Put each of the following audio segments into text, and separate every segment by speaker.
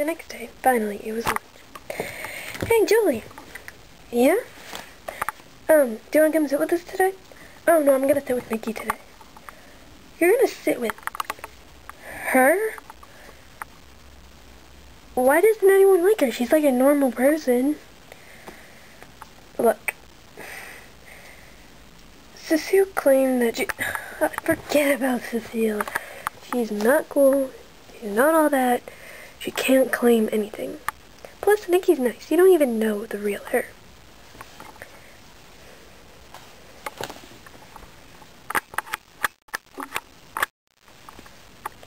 Speaker 1: The next day, finally, it was lunch. Hey, Julie. Yeah? Do you want to come sit with us today? Oh, no, I'm gonna sit with Nikki today. You're gonna sit with her? Why doesn't anyone like her? She's like a normal person. Look. Cecile claimed that forget about Cecile. She's not cool. She's not all that. She can't claim anything. Plus, Nikki's nice. You don't even know the real her.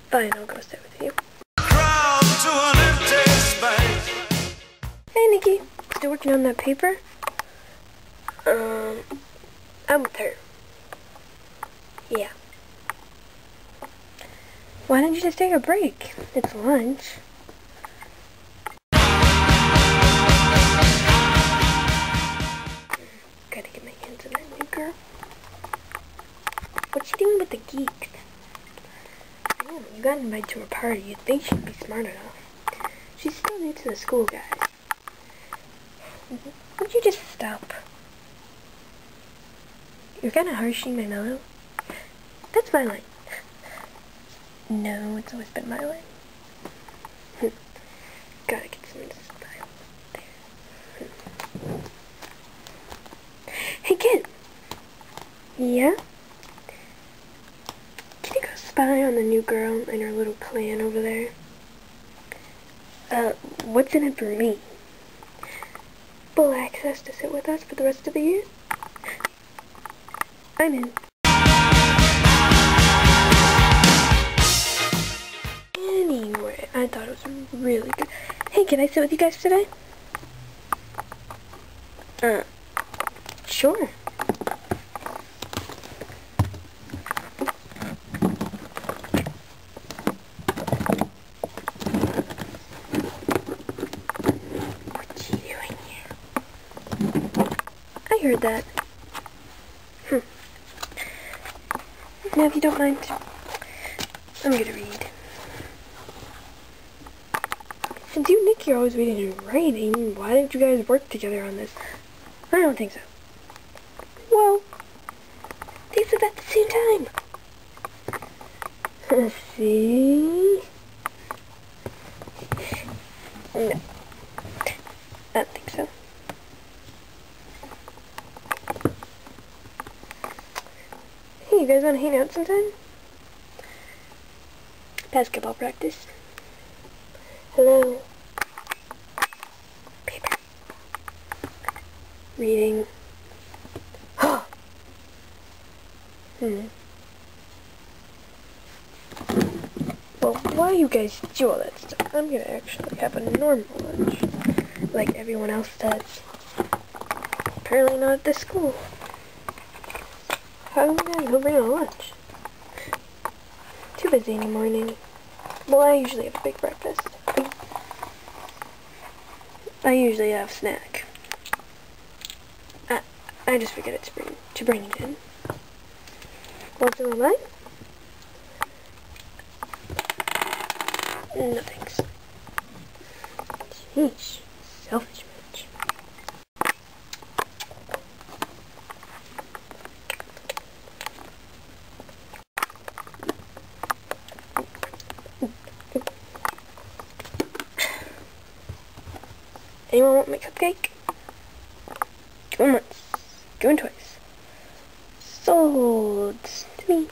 Speaker 1: Fine, I'll go sit with you. Hey, Nikki. Still working on that paper? I'm with her. Yeah. Why don't you just take a break? It's lunch. Gotta get my hands on that new girl. What's she doing with the geeks? Damn, you got invited to her party. You'd think she'd be smart enough. She's still new to the school, guys. Would you just stop? You're kind of harshing my mellow. That's my line. No, it's always been my line. Gotta get some of this style there. Hey, kid. Yeah? Can you go spy on the new girl and her little clan over there? What's in it for me? Full access to sit with us for the rest of the year? I'm in. Anyway, I thought it was really good. Hey, can I sit with you guys today? Sure. What you doing here? I heard that. Now, if you don't mind, I'm gonna read. Since you and Nikki are always reading and writing, why didn't you guys work together on this? I don't think so. Well, they said that at the same time. See? No. I don't think so. Hey, you guys wanna hang out sometime? Basketball practice. Hello. Paper. Reading. Well, while you guys do all that stuff, I'm gonna actually have a normal lunch. Like everyone else does. Apparently not at this school. How come you guys don't bring a lunch? Too busy in the morning. Well, I usually have a big breakfast. I usually have a snack. I just forget it to bring it in. What's in my mind? No thanks. Sheesh, selfish bitch. Anyone want my cupcake? Going once, going twice. Sold to me.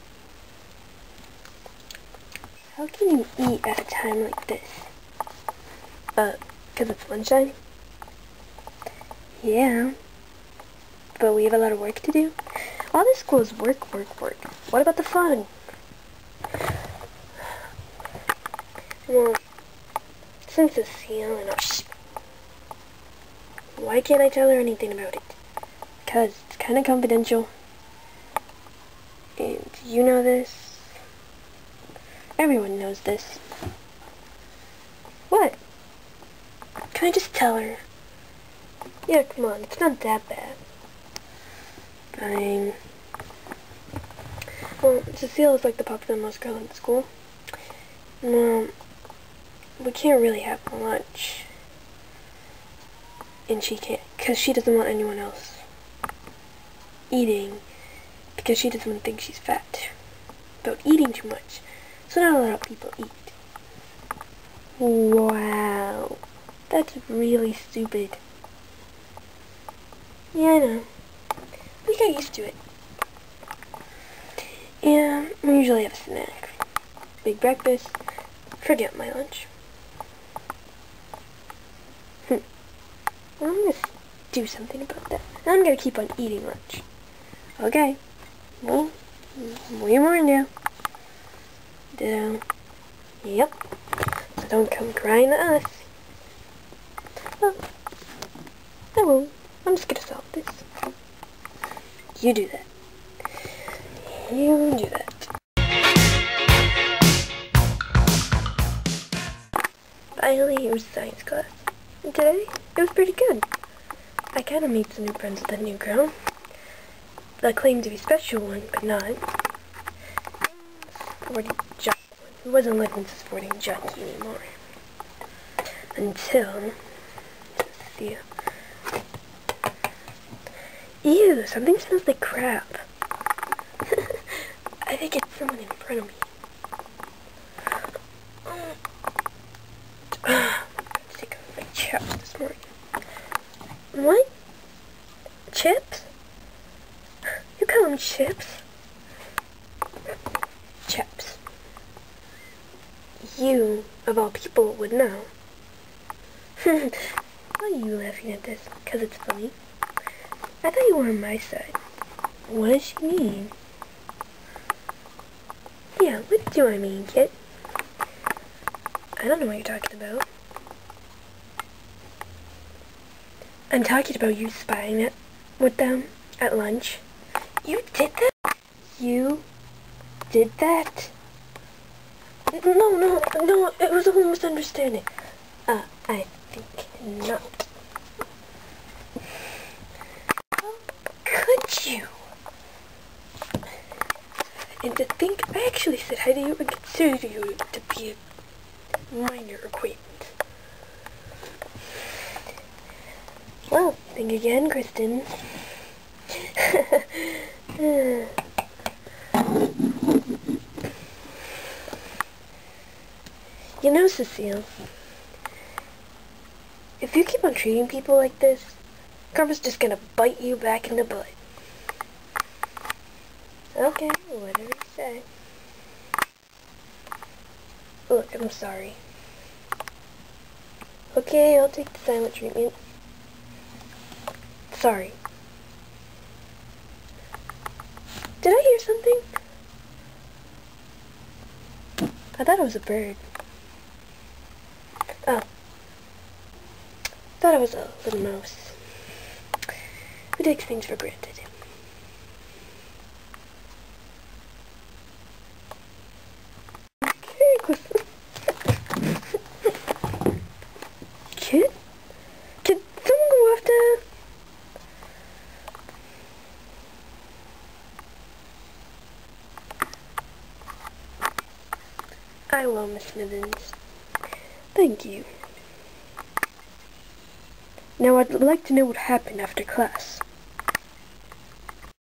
Speaker 1: How can you eat at a time like this? Because it's lunchtime? Yeah. But we have a lot of work to do. All this school is work, work, work. What about the fun? Well, since Cecile and why can't I tell her anything about it? Because it's kind of confidential. And you know this. Everyone knows this. What? Can I just tell her? Yeah, come on. It's not that bad. Fine. Well, Cecile is like the popular most girl in the school. Well, we can't really have lunch. And she can't, because she doesn't want anyone else eating, because she doesn't think she's fat about eating too much. So not a lot of people eat. Wow, that's really stupid. Yeah, I know. We got used to it. Yeah, we usually have a snack. Big breakfast. Forget my lunch. Well, I'm gonna do something about that. I'm gonna keep on eating lunch. Okay. Well, what do you want to do? Yep. So don't come crying to us. Well, I won't. I'm just gonna solve this. You do that. You do that. Finally, it was science class. And today, it was pretty good. I kind of made some new friends with that new girl. That claimed to be special one, but not. Sporty junkie one. Who wasn't living as a sporting junkie anymore. Until... see ya. Ew, something smells like crap. I think it's someone in front of me. I'm sick of my chips this morning. What? Chips? You call them chips? Chips. You, of all people, would know. Why are you laughing at this? Because it's funny? I thought you were on my side. What does she mean? Yeah, what do I mean, kid? I don't know what you're talking about. I'm talking about you spying with them at lunch. You did that? You did that? No, it was a whole misunderstanding. I think not. How could you? And to think, I actually said hi to you and considered you to be a minor acquaintance. Well, think again, Kristen. You know, Cecile, if you keep on treating people like this, Karma's just gonna bite you back in the butt. Okay, whatever you say. Look, I'm sorry. Okay, I'll take the silent treatment. Sorry. Did I hear something? I thought it was a bird. Oh. Thought it was a little mouse. Who takes things for granted? Kid? Can someone go after? I will, Miss Smithens. Thank you. Now I'd like to know what happened after class.